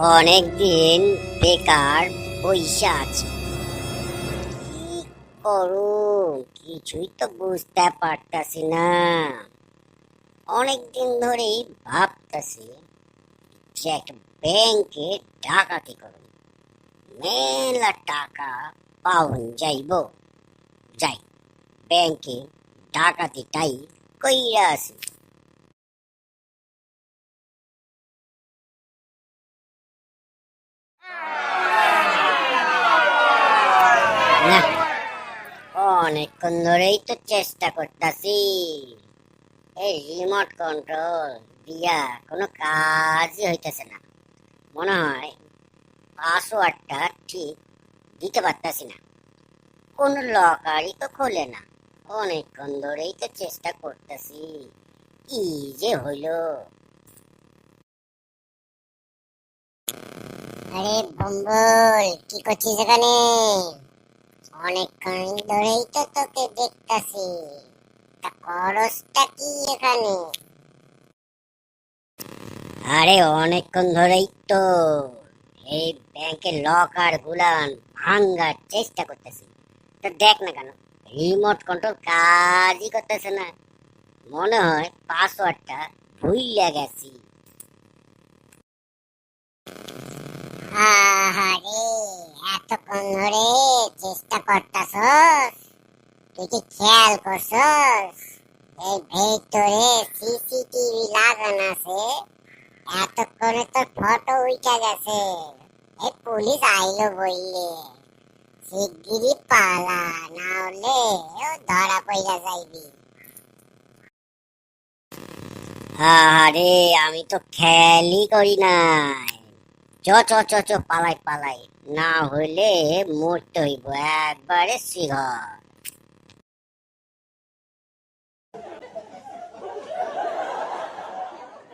অনেক দিন বেকার বইসা আছি, কি করুম কিছুই তো বুঝতে পারতাছি না। অনেক দিন ধরেই ভাবতাছি যে একটা ব্যাংকে ডাকাতি করুম, মেলা টাকা পাউন যাইব। যাই ব্যাংকে ডাকাতিটাই কইরা আছি। না, অনেকক্ষণ ধরেই তো চেষ্টা করতাছি, এই রিমোট কন্ট্রোল দিয়া কোনো কাজই হইতেছে না। মনে হয় পাসওয়ার্ডটা ঠিক দিতে পারতাছি না, কোন লকারই তো খোলে না। অনেকক্ষণ ধরেই তো চেষ্টা করতেছি, কি যে হইলো। আরে বম্বল, কি করছিস এখানে? অনেকক্ষণ ধরেই তো তোকে দেখতাছি। তা করসটা কি এখানে? আরে অনেকক্ষণ ধরেই তো এই ব্যাংকের লকার গুলান ভাঙ্গার চেষ্টা করতেছি, তো দেখ না কেন রিমোট কন্ট্রোল কাজই করতেছে না। মনে হয় পাসওয়ার্ডটা ভুইলা গেছি। আহারে, এতক্ষণ ধরে চেষ্টা করতাছস? তুই কি খেয়াল করছস এই ভেতরে সিসিটিভি লাগানো আছে? এতক্ষণে তোর ফটো উঠা গেছে। এই পুলিশ আইলো বললে শিগগিরই পালা, না হলে ও ধরা পড়া যাইবি। আরে আমি তো খেয়ালই করি নাই। চ চ চ চ পালাই পালাই, না হইলে মরতে হইব একবারে শিঘর।